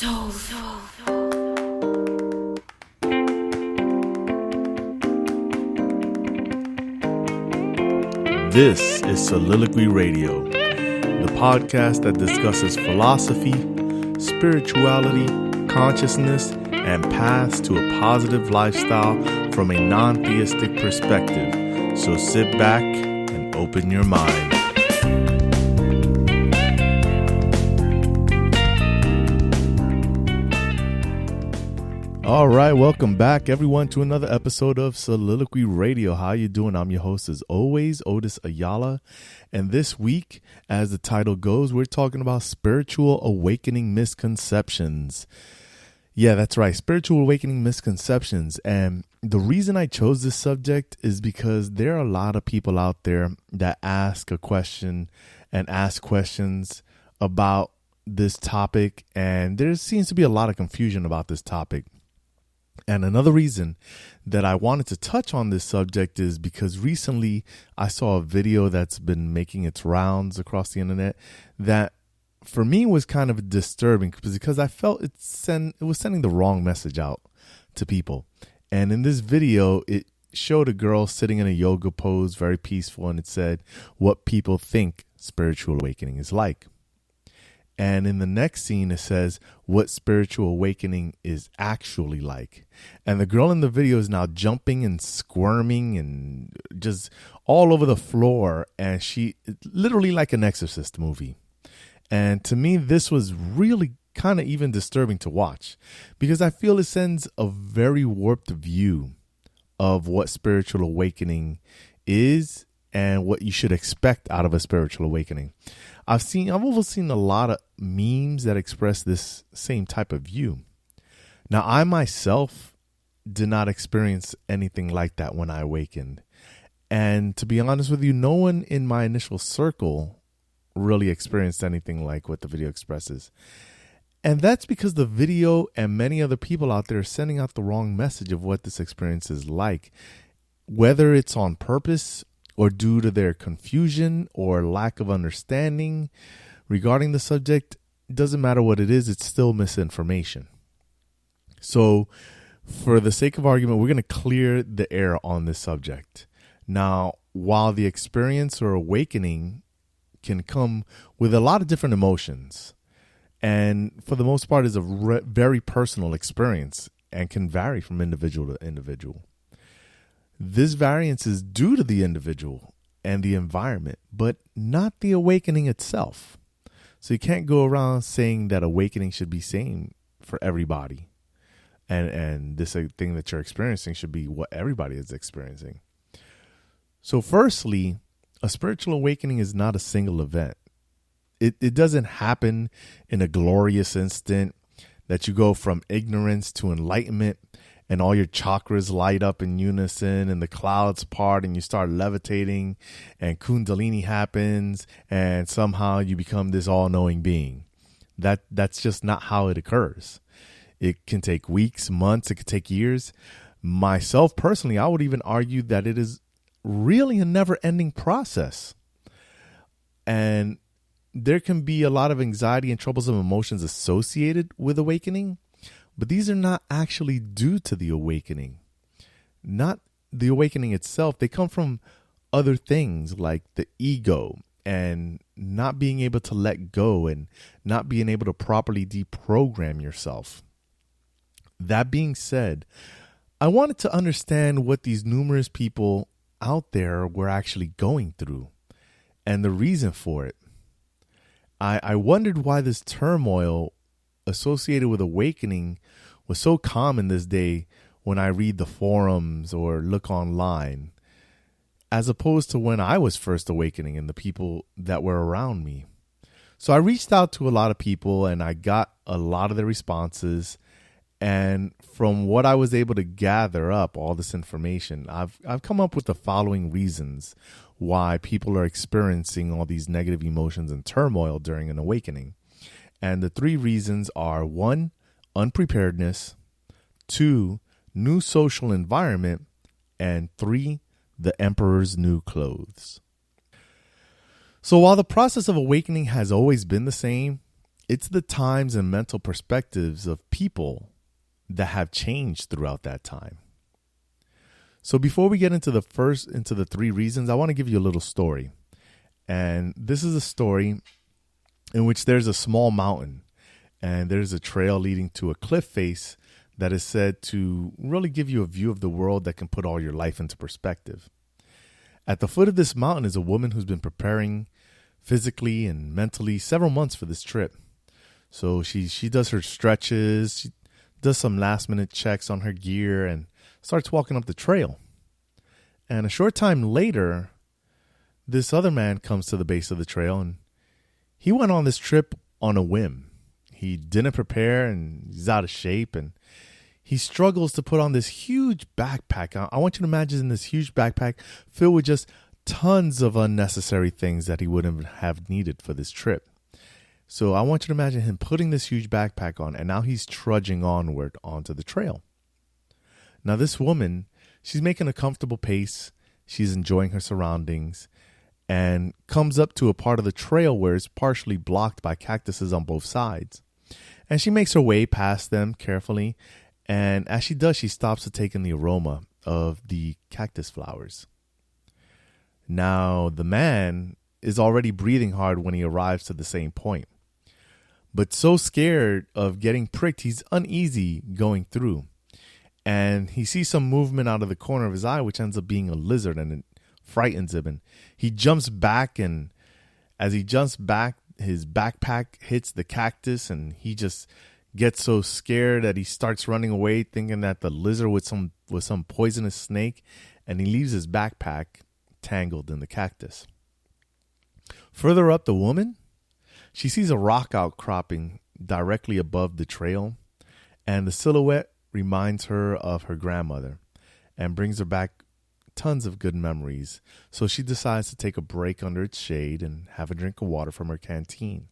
This is Soliloquy Radio, the podcast that discusses philosophy, spirituality, consciousness, and paths to a positive lifestyle from a non-theistic perspective. So sit back and open your mind. All right, welcome back, everyone, to another episode of Soliloquy Radio. How you doing? I'm your host, as always, Otis Ayala. And this week, as the title goes, we're talking about spiritual awakening misconceptions. Yeah, that's right, spiritual awakening misconceptions. And the reason I chose this subject is because there are a lot of people out there that ask a question and ask questions about this topic. And there seems to be a lot of confusion about this topic. And another reason that I wanted to touch on this subject is because recently I saw a video that's been making its rounds across the internet that for me was kind of disturbing because I felt it was sending the wrong message out to people. And in this video, it showed a girl sitting in a yoga pose, very peaceful, and it said what people think spiritual awakening is like. And in the next scene, it says what spiritual awakening is actually like. And the girl in the video is now jumping and squirming and just all over the floor. And she literally like an Exorcist movie. And to me, this was really kind of even disturbing to watch because I feel it sends a very warped view of what spiritual awakening is and what you should expect out of a spiritual awakening. I've also seen a lot of memes that express this same type of view. Now, I myself did not experience anything like that when I awakened. And to be honest with you, no one in my initial circle really experienced anything like what the video expresses. And that's because the video and many other people out there are sending out the wrong message of what this experience is like, whether it's on purpose or due to their confusion or lack of understanding regarding the subject. Doesn't matter what it is, it's still misinformation. So for the sake of argument, we're going to clear the air on this subject. Now, while the experience or awakening can come with a lot of different emotions, and for the most part is a very personal experience and can vary from individual to individual. This variance is due to the individual and the environment, but not the awakening itself. So you can't go around saying that awakening should be same for everybody. And this thing that you're experiencing should be what everybody is experiencing. So firstly, a spiritual awakening is not a single event. It doesn't happen in a glorious instant that you go from ignorance to enlightenment and all your chakras light up in unison and the clouds part and you start levitating and Kundalini happens and somehow you become this all-knowing being. That's just not how it occurs. It can take weeks, months, it could take years. Myself personally, I would even argue that it is really a never-ending process. And there can be a lot of anxiety and troublesome emotions associated with awakening. But these are not actually due to the awakening, not the awakening itself. They come from other things like the ego and not being able to let go and not being able to properly deprogram yourself. That being said, I wanted to understand what these numerous people out there were actually going through and the reason for it. I wondered why this turmoil associated with awakening was so common this day when I read the forums or look online, as opposed to when I was first awakening and the people that were around me. So I reached out to a lot of people and I got a lot of their responses. And from what I was able to gather up, all this information, I've come up with the following reasons why people are experiencing all these negative emotions and turmoil during an awakening. And the three reasons are: 1, unpreparedness; 2, new social environment; and 3, the emperor's new clothes. So while the process of awakening has always been the same, It's the times and mental perspectives of people that have changed throughout that time. So before we get into the 3 reasons, I want to give you a little story. And this is a story in which there's a small mountain and there's a trail leading to a cliff face that is said to really give you a view of the world that can put all your life into perspective. At the foot of this mountain is a woman who's been preparing physically and mentally several months for this trip. So she does her stretches, she does some last minute checks on her gear and starts walking up the trail. And a short time later, this other man comes to the base of the trail, and he went on this trip on a whim. He didn't prepare and he's out of shape, and he struggles to put on this huge backpack. I want you to imagine this huge backpack filled with just tons of unnecessary things that he wouldn't have needed for this trip. So I want you to imagine him putting this huge backpack on, and now he's trudging onward onto the trail. Now this woman, she's making a comfortable pace. She's enjoying her surroundings and comes up to a part of the trail where it's partially blocked by cactuses on both sides. And she makes her way past them carefully. And as she does, she stops to take in the aroma of the cactus flowers. Now, the man is already breathing hard when he arrives to the same point. But so scared of getting pricked, he's uneasy going through. And he sees some movement out of the corner of his eye, which ends up being a lizard, and it frightens him. And he jumps back, and as he jumps back, his backpack hits the cactus, and he just gets so scared that he starts running away, thinking that the lizard was some poisonous snake, and he leaves his backpack tangled in the cactus. Further up, the woman, she sees a rock outcropping directly above the trail, and the silhouette reminds her of her grandmother and brings her back tons of good memories. So she decides to take a break under its shade and have a drink of water from her canteen.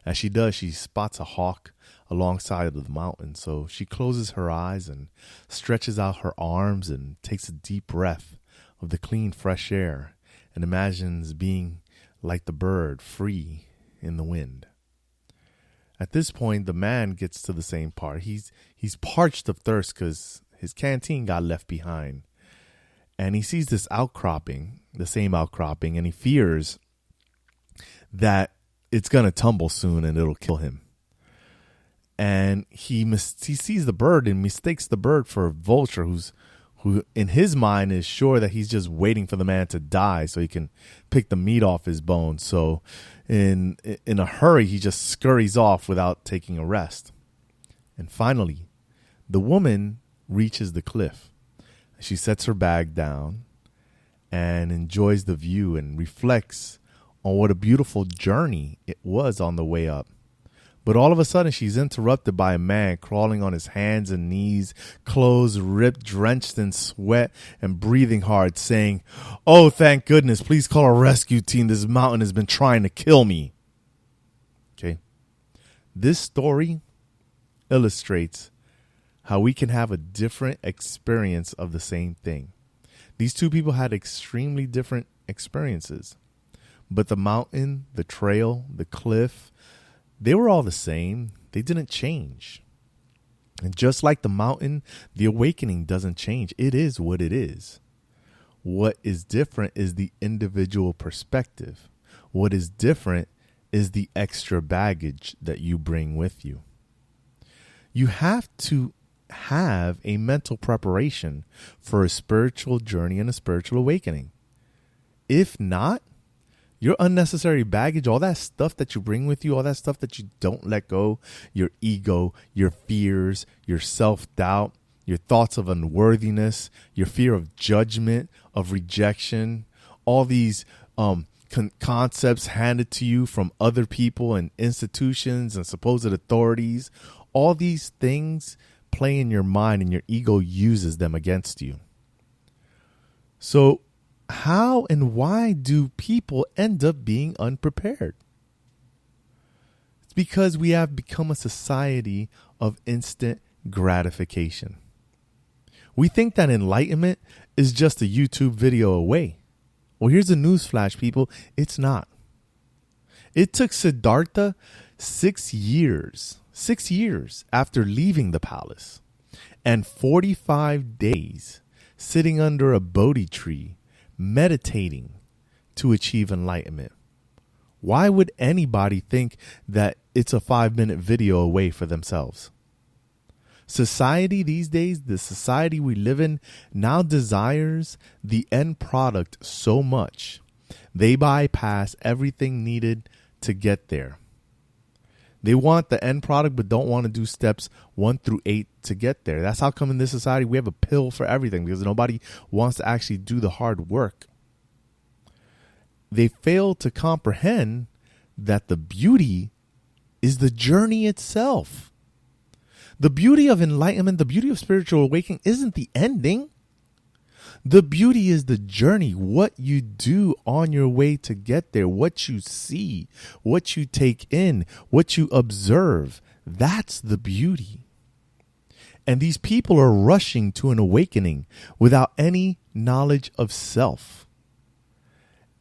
As she does, she spots a hawk alongside of the mountain. So she closes her eyes and stretches out her arms and takes a deep breath of the clean, fresh air and imagines being like the bird, free in the wind. At this point, the man gets to the same part. He's parched of thirst because his canteen got left behind. And he sees this outcropping, the same outcropping, and he fears that it's going to tumble soon and it'll kill him. And he sees the bird and mistakes the bird for a vulture who in his mind is sure that he's just waiting for the man to die so he can pick the meat off his bones. So in a hurry, he just scurries off without taking a rest. And finally, the woman reaches the cliff. She sets her bag down and enjoys the view and reflects on what a beautiful journey it was on the way up. But all of a sudden, she's interrupted by a man crawling on his hands and knees, clothes ripped, drenched in sweat, and breathing hard, saying, "Oh, thank goodness, please call a rescue team. This mountain has been trying to kill me." Okay. This story illustrates how we can have a different experience of the same thing. These two people had extremely different experiences, but the mountain, the trail, the cliff, they were all the same. They didn't change. And just like the mountain, the awakening doesn't change. It is what it is. What is different is the individual perspective. What is different is the extra baggage that you bring with you. You have to have a mental preparation for a spiritual journey and a spiritual awakening. If not, your unnecessary baggage, all that stuff that you bring with you, all that stuff that you don't let go, your ego, your fears, your self-doubt, your thoughts of unworthiness, your fear of judgment, of rejection, all these concepts handed to you from other people and institutions and supposed authorities, all these things play in your mind and your ego uses them against you. So how and why do people end up being unprepared? It's because we have become a society of instant gratification. We think that enlightenment is just a YouTube video away. Well, here's a news flash, people. It's not. It took Siddhartha 6 years after leaving the palace, and 45 days sitting under a Bodhi tree, meditating to achieve enlightenment. Why would anybody think that it's a 5-minute video away for themselves? Society these days, the society we live in, now desires the end product so much, they bypass everything needed to get there. They want the end product, but don't want to do steps 1 through 8 to get there. That's how come in this society we have a pill for everything, because nobody wants to actually do the hard work. They fail to comprehend that the beauty is the journey itself. The beauty of enlightenment, the beauty of spiritual awakening isn't the ending. The beauty is the journey, what you do on your way to get there, what you see, what you take in, what you observe. That's the beauty. And these people are rushing to an awakening without any knowledge of self.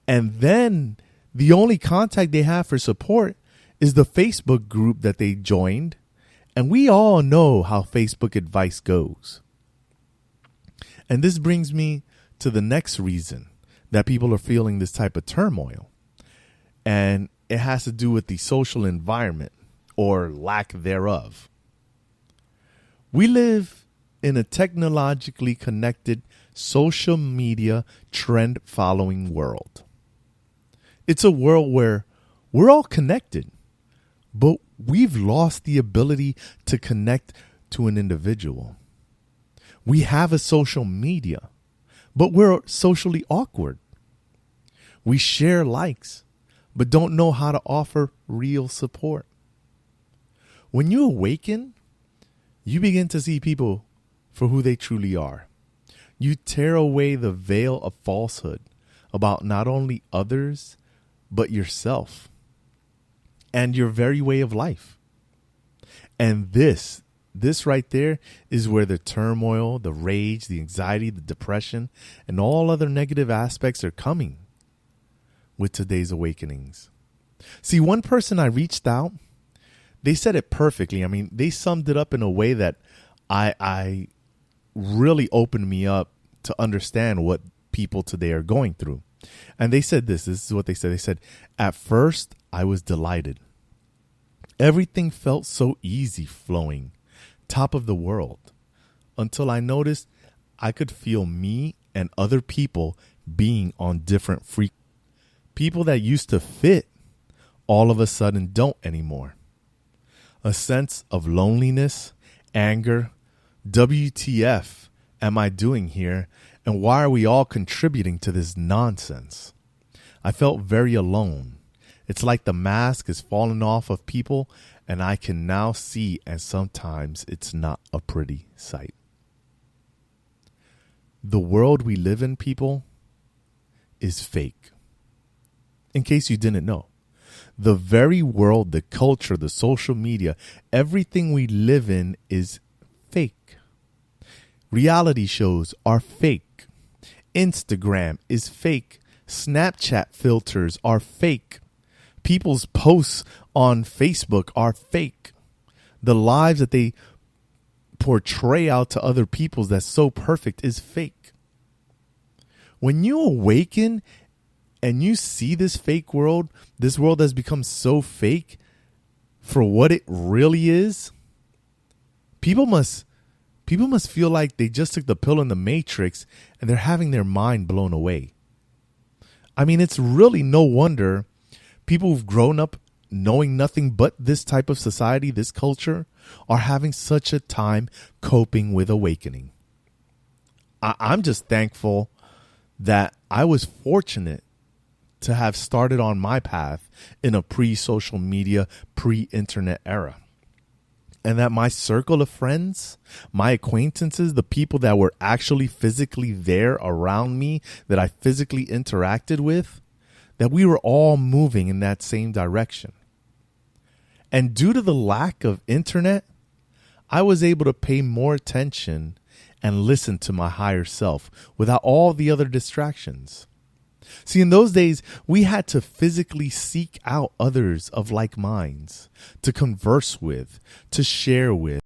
And then the only contact they have for support is the Facebook group that they joined. And we all know how Facebook advice goes. And this brings me to the next reason that people are feeling this type of turmoil. And it has to do with the social environment or lack thereof. We live in a technologically connected social media trend following world. It's a world where we're all connected, but we've lost the ability to connect to an individual. We have a social media, but we're socially awkward. We share likes, but don't know how to offer real support. When you awaken, you begin to see people for who they truly are. You tear away the veil of falsehood about not only others, but yourself and your very way of life. And this right there is where the turmoil, the rage, the anxiety, the depression, and all other negative aspects are coming with today's awakenings. See, one person I reached out, they said it perfectly. I mean, they summed it up in a way that I really opened me up to understand what people today are going through. And they said this is what they said. They said, at first, I was delighted. Everything felt so easy flowing, top of the world, until I noticed I could feel me and other people being on different frequencies. People that used to fit all of a sudden don't anymore. A sense of loneliness, anger, WTF am I doing here? And why are we all contributing to this nonsense? I felt very alone. It's like the mask is falling off of people, and I can now see, and sometimes it's not a pretty sight. The world we live in, people, is fake. In case you didn't know, the very world, the culture, the social media, everything we live in is fake. Reality shows are fake. Instagram is fake. Snapchat filters are fake. People's posts on Facebook are fake. The lives that they portray out to other people that's so perfect is fake. When you awaken and you see this fake world, this world has become so fake for what it really is, people must feel like they just took the pill in the Matrix and they're having their mind blown away. I mean, it's really no wonder people who've grown up knowing nothing but this type of society, this culture, are having such a time coping with awakening. I'm just thankful that I was fortunate to have started on my path in a pre-social media, pre-internet era. And that my circle of friends, my acquaintances, the people that were actually physically there around me, that I physically interacted with, that we were all moving in that same direction. And due to the lack of internet, I was able to pay more attention and listen to my higher self without all the other distractions. See, in those days, we had to physically seek out others of like minds, to converse with, to share with.